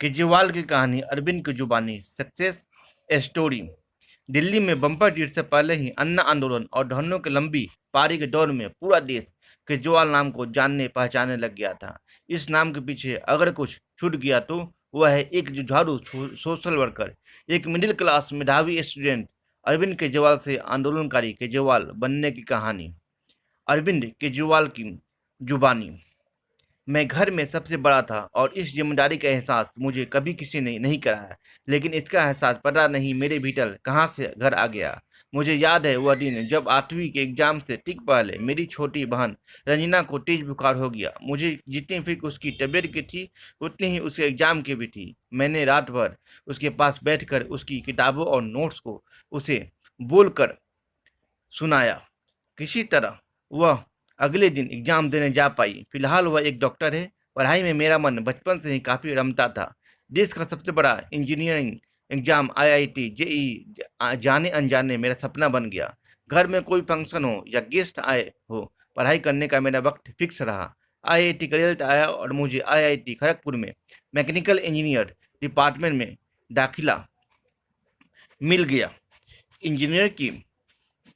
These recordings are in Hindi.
केजरीवाल की कहानी अरविंद की जुबानी सक्सेस स्टोरी। दिल्ली में बम्पर जीत से पहले ही अन्ना आंदोलन और धरनों की लंबी पारी के दौर में पूरा देश केजरीवाल नाम को जानने पहचानने लग गया था। इस नाम के पीछे अगर कुछ छूट गया तो वह है एक जुझारू सोशल वर्कर, एक मिडिल क्लास मेधावी स्टूडेंट, अरविंद केजरीवाल से आंदोलनकारी केजरीवाल बनने की कहानी। अरविंद केजरीवाल की जुबानी। मैं घर में सबसे बड़ा था और इस जिम्मेदारी का एहसास मुझे कभी किसी ने नहीं कराया, लेकिन इसका एहसास पता नहीं मेरे भीतर कहाँ से घर आ गया। मुझे याद है वह दिन जब 8वीं के एग्जाम से ठीक पहले मेरी छोटी बहन रंजना को तेज बुखार हो गया। मुझे जितनी फिक्र उसकी तबीयत की थी उतनी ही उसके एग्जाम की भी थी। मैंने रात भर उसके पास बैठकर उसकी किताबों और नोट्स को उसे बोलकर सुनाया। किसी तरह वह अगले दिन एग्जाम देने जा पाई। फिलहाल वह एक डॉक्टर है। पढ़ाई में मेरा मन बचपन से ही काफी रमता था। देश का सबसे बड़ा इंजीनियरिंग एग्जाम आईआईटी जेईई जाने अनजाने मेरा सपना बन गया। घर में कोई फंक्शन हो या गेस्ट आए हो, पढ़ाई करने का मेरा वक्त फिक्स रहा। आईआईटी का रिजल्ट आया और मुझे आईआईटी खड़गपुर में मैकेनिकल इंजीनियर डिपार्टमेंट में दाखिला मिल गया। इंजीनियर की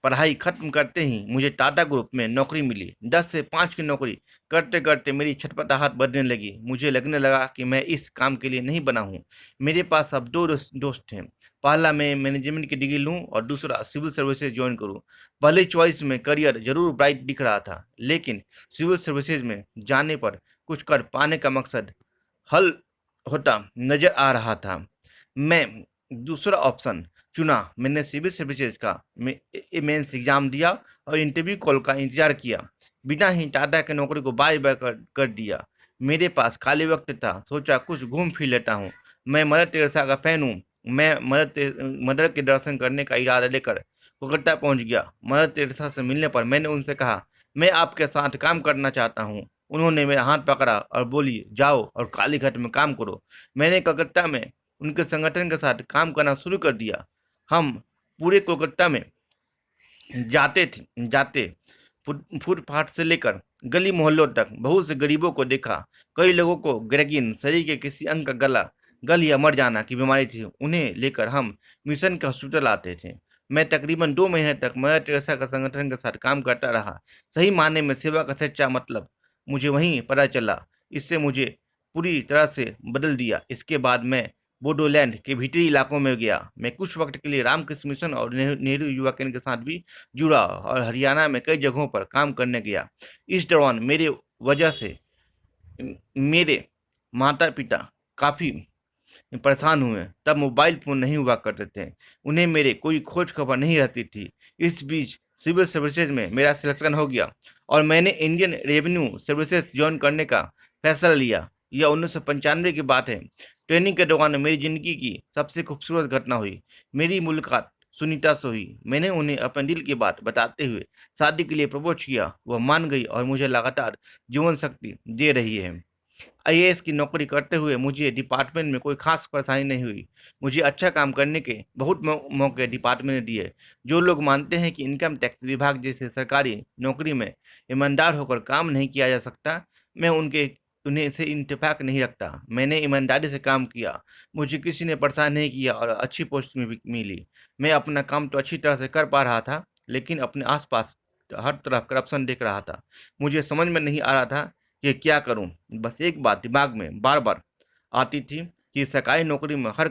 पढ़ाई खत्म करते ही मुझे टाटा ग्रुप में नौकरी मिली। 10 से 5 की नौकरी करते करते मेरी छटपटाहट बढ़ने लगी। मुझे लगने लगा कि मैं इस काम के लिए नहीं बना हूँ। मेरे पास अब दो दोस्त थे। पहला मैं मैनेजमेंट की डिग्री लूँ और दूसरा सिविल सर्विसेज ज्वाइन करूँ। पहली चॉइस में करियर जरूर ब्राइट दिख रहा था, लेकिन सिविल सर्विसेज में जाने पर कुछ कर पाने का मकसद हल होता नजर आ रहा था। मैं दूसरा ऑप्शन चुना। मैंने सिविल सर्विसेज का मेंस एग्जाम दिया और इंटरव्यू कॉल का इंतजार किया। बिना ही टाटा की नौकरी को बाय बाय कर दिया। मेरे पास खाली वक्त था, सोचा कुछ घूम फिर लेता हूँ। मैं मदर टेरेसा का फैन हूँ। मैं मदर के दर्शन करने का इरादा लेकर कोलकाता पहुंच गया। मदर टेरेसा से मिलने पर मैंने उनसे कहा, मैं आपके साथ काम करना चाहता हूँ। उन्होंने मेरा हाथ पकड़ा और बोली, जाओ और कालीघाट में काम करो। मैंने कलकत्ता में उनके संगठन के साथ काम करना शुरू कर दिया। हम पूरे कोलकाता में जाते फुटपाथ से लेकर गली मोहल्लों तक बहुत से गरीबों को देखा। कई लोगों को ग्रेगिन शरीर के किसी अंग का गल या मर जाना की बीमारी थी। उन्हें लेकर हम मिशन के हॉस्पिटल आते थे। मैं तकरीबन 2 महीने तक मदर टेरेसा का संगठन के साथ काम करता रहा। सही मायने में सेवा का सच्चा मतलब मुझे वहीं पता चला। इससे मुझे पूरी तरह से बदल दिया। इसके बाद मैं बोडोलैंड के भीतरी इलाकों में गया। मैं कुछ वक्त के लिए रामकृष्ण मिशन और नेहरू युवा केंद्र के साथ भी जुड़ा और हरियाणा में कई जगहों पर काम करने गया। इस दौरान मेरे वजह से मेरे माता पिता काफी परेशान हुए। तब मोबाइल फोन नहीं हुआ करते थे। उन्हें मेरे कोई खोज खबर नहीं रहती थी। इस बीच सिविल सर्विसेज में मेरा सिलेक्शन हो गया और मैंने इंडियन रेवेन्यू सर्विसेज ज्वाइन करने का फैसला लिया। यह 1995 की बात है। ट्रेनिंग के दौरान मेरी जिंदगी की सबसे खूबसूरत घटना हुई। मेरी मुलाकात सुनीता से हुई। मैंने उन्हें अपने दिल की बात बताते हुए शादी के लिए प्रपोज किया। वह मान गई और मुझे लगातार जीवन शक्ति दे रही है। आईएएस की नौकरी करते हुए मुझे डिपार्टमेंट में कोई खास परेशानी नहीं हुई। मुझे अच्छा काम करने के बहुत मौके डिपार्टमेंट ने दिए। जो लोग मानते हैं कि इनकम टैक्स विभाग जैसे सरकारी नौकरी में ईमानदार होकर काम नहीं किया जा सकता, मैं उनके उन्हें से इत्तेफाक नहीं रखता। मैंने ईमानदारी से काम किया। मुझे किसी ने परेशान नहीं किया और अच्छी पोस्ट में भी मिली। मैं अपना काम तो अच्छी तरह से कर पा रहा था, लेकिन अपने आसपास हर तरफ करप्शन देख रहा था। मुझे समझ में नहीं आ रहा था कि क्या करूं। बस एक बात दिमाग में बार बार आती थी कि सरकारी नौकरी में हर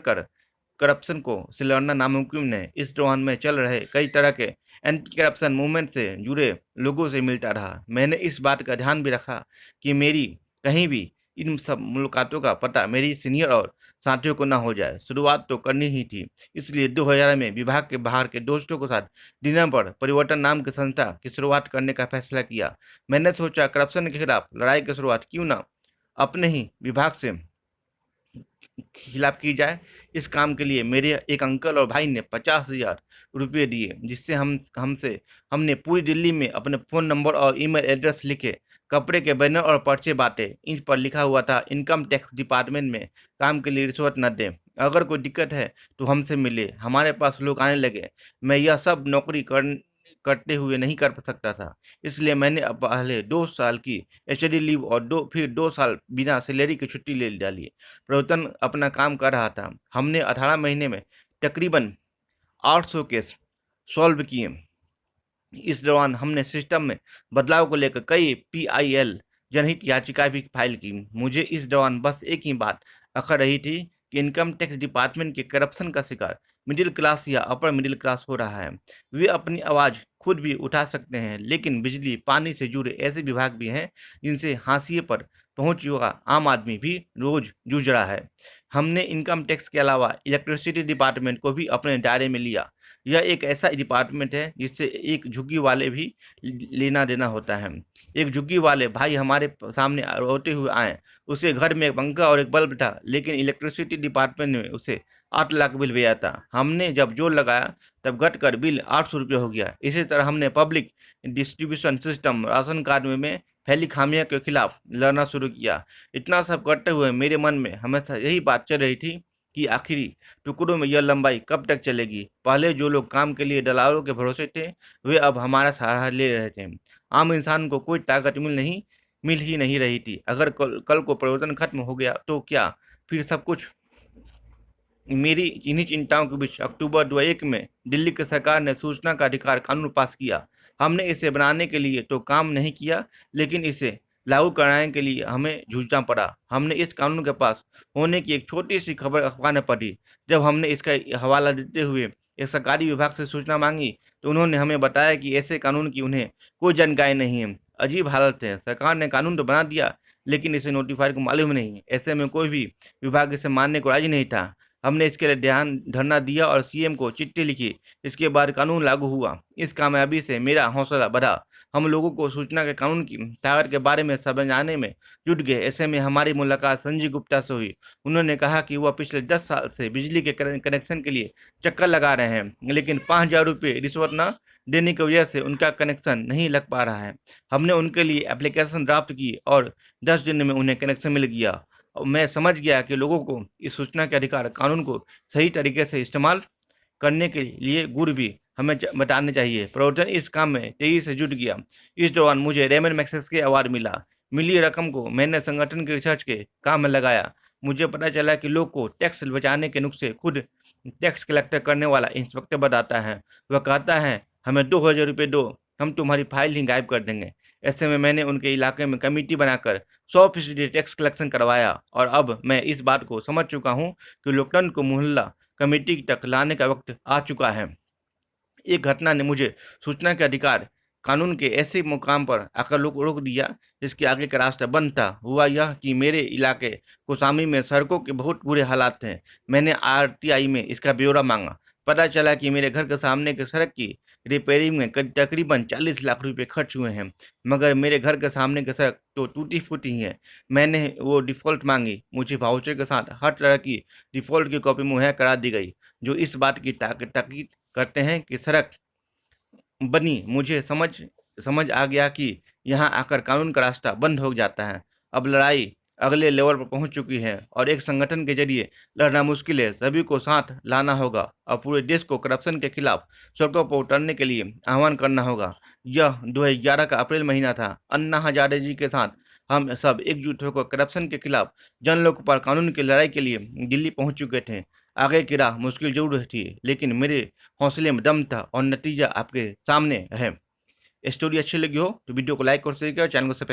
करप्शन को से लड़ना नामुमकिन है। इस दौरान में चल रहे कई तरह के एंटी करप्शन मूवमेंट से जुड़े लोगों से मिलता रहा। मैंने इस बात का ध्यान भी रखा कि मेरी कहीं भी इन सब मुलाकातों का पता मेरी सीनियर और साथियों को ना हो जाए। शुरुआत तो करनी ही थी, इसलिए 2000 में विभाग के बाहर के दोस्तों के साथ डिनर पर परिवर्तन नाम की संस्था की शुरुआत करने का फैसला किया। मैंने सोचा, करप्शन के खिलाफ लड़ाई की शुरुआत क्यों ना अपने ही विभाग से खिलाफ की जाए। इस काम के लिए मेरे एक अंकल और भाई ने 50,000 रुपये दिए, जिससे हमने पूरी दिल्ली में अपने फ़ोन नंबर और ईमेल एड्रेस लिखे। कपड़े के बैनर और पर्चे बांटे। इन पर लिखा हुआ था, इनकम टैक्स डिपार्टमेंट में काम के लिए रिश्वत न दें। अगर कोई दिक्कत है तो हमसे मिले। हमारे पास लोग आने लगे। मैं यह सब नौकरी करते हुए नहीं कर सकता था, इसलिए मैंने अब पहले 2 साल की एचडी लीव और फिर 2 साल बिना सैलरी की छुट्टी ले डाली। प्रवर्तन अपना काम कर रहा था। हमने 18 महीने में तकरीबन 800 केस सॉल्व किए। इस दौरान हमने सिस्टम में बदलाव को लेकर कई पीआईएल जनहित याचिकाएं भी फाइल की। मुझे इस दौरान बस एक ही बात अखर रही थी कि इनकम टैक्स डिपार्टमेंट के करप्शन का शिकार मिडिल क्लास या अपर मिडिल क्लास हो रहा है। वे अपनी आवाज़ खुद भी उठा सकते हैं, लेकिन बिजली पानी से जुड़े ऐसे विभाग भी हैं जिनसे हाशिए पर पहुंच चुका आम आदमी भी रोज जूझ रहा है। हमने इनकम टैक्स के अलावा इलेक्ट्रिसिटी डिपार्टमेंट को भी अपने दायरे में लिया। यह एक ऐसा डिपार्टमेंट है जिससे एक झुग्गी वाले भी लेना देना होता है। एक झुग्गी वाले भाई हमारे सामने रोते हुए आए। उसे घर में एक पंखा और एक बल्ब था, लेकिन इलेक्ट्रिसिटी डिपार्टमेंट ने उसे 8 लाख बिल भेजा था। हमने जब जोर लगाया तब घटकर बिल 800 रुपये हो गया। इसी तरह हमने public distribution system ration card में फैली खामियों के खिलाफ लड़ना शुरू किया। इतना सब करते हुए मेरे मन में हमेशा यही बात चल रही थी कि आखिरी टुकड़ों में यह लंबाई कब तक चलेगी। पहले जो लोग काम के लिए दलालों के भरोसे थे, वे अब हमारा सहारा ले रहे थे। आम इंसान को कोई ताकत मिल ही नहीं रही थी। अगर कल को प्रयोजन खत्म हो गया तो क्या फिर सब कुछ। मेरी इन्हीं चिंताओं के बीच अक्टूबर 2001 में दिल्ली की सरकार ने सूचना का अधिकार कानून पास किया। हमने इसे बनाने के लिए तो काम नहीं किया, लेकिन इसे लागू कराने के लिए हमें जूझना पड़ा। हमने इस कानून के पास होने की एक छोटी सी खबर अखबार में पढ़ी। जब हमने इसका हवाला देते हुए एक सरकारी विभाग से सूचना मांगी तो उन्होंने हमें बताया कि ऐसे कानून की उन्हें कोई जानकारी नहीं है। अजीब हालत है, सरकार ने कानून तो बना दिया, लेकिन इसे नोटिफाइड को मालूम नहीं है। ऐसे में कोई भी विभाग इसे मानने को राजी नहीं था। हमने इसके लिए धरना दिया और सीएम को चिट्ठी लिखी। इसके बाद कानून लागू हुआ। इस कामयाबी से मेरा हौसला बढ़ा। हम लोगों को सूचना के कानून की ताकत के बारे में समझाने में जुट गए। ऐसे में हमारी मुलाकात संजय गुप्ता से हुई। उन्होंने कहा कि वह पिछले 10 साल से बिजली के कनेक्शन के लिए चक्कर लगा रहे हैं, लेकिन 5,000 रुपये रिश्वत न देने की वजह से उनका कनेक्शन नहीं लग पा रहा है। हमने उनके लिए एप्लीकेशन ड्राफ्ट की और 10 दिन में उन्हें कनेक्शन मिल गया। और मैं समझ गया कि लोगों को इस सूचना के अधिकार कानून को सही तरीके से इस्तेमाल करने के लिए गुर भी हमें बताने चाहिए। प्रवर्तन इस काम में तेजी से जुट गया। इस दौरान मुझे रेमन मैग्सेसे के अवार्ड मिला। मिली रकम को मैंने संगठन के रिसर्च के काम में लगाया। मुझे पता चला कि लोग को टैक्स बचाने के नुस्खे खुद टैक्स कलेक्टर करने वाला इंस्पेक्टर बताता है। वह कहता है, हमें 2,000 रुपये दो, हम तुम्हारी फाइल ही गायब कर देंगे। ऐसे में मैंने उनके इलाके में कमेटी बनाकर 100% टैक्स कलेक्शन करवाया और अब मैं इस बात को समझ चुका हूँ कि लोकतंत्र को मोहल्ला कमेटी तक लाने का वक्त आ चुका है। एक घटना ने मुझे सूचना के अधिकार कानून के ऐसे मुकाम पर आकर रोक दिया जिसके आगे का रास्ता बंद था। हुआ यह कि मेरे इलाके कोसामी में सड़कों के बहुत बुरे हालात थे। मैंने आरटीआई में इसका ब्यौरा मांगा। पता चला कि मेरे घर के सामने की सड़क की रिपेयरिंग में तकरीबन 40 लाख रुपए खर्च हुए हैं, मगर मेरे घर के सामने की सड़क तो टूटी फूटी है। मैंने वो डिफ़ॉल्ट मांगी। मुझे वाउचर के साथ हर तरह की डिफ़ॉल्ट की कॉपी मुहैया करा दी गई, जो इस बात की ताकीद करते हैं कि सड़क बनी। मुझे समझ आ गया कि यहाँ आकर कानून का रास्ता बंद हो जाता है। अब लड़ाई अगले लेवल पर पहुँच चुकी है और एक संगठन के जरिए लड़ना मुश्किल है। सभी को साथ लाना होगा और पूरे देश को करप्शन के खिलाफ सड़कों पर उतरने के लिए आह्वान करना होगा। यह 2011 का अप्रैल महीना था। अन्ना हजारे जी के साथ हम सब एकजुट होकर करप्शन के खिलाफ जन लोकपाल कानून की लड़ाई के लिए दिल्ली पहुँच चुके थे। आगे की राह मुश्किल जरूर थी, लेकिन मेरे हौसले में दम था और नतीजा आपके सामने है। स्टोरी अच्छी लगी हो तो वीडियो को लाइक और शेयर करो, चैनल को सब्सक्राइब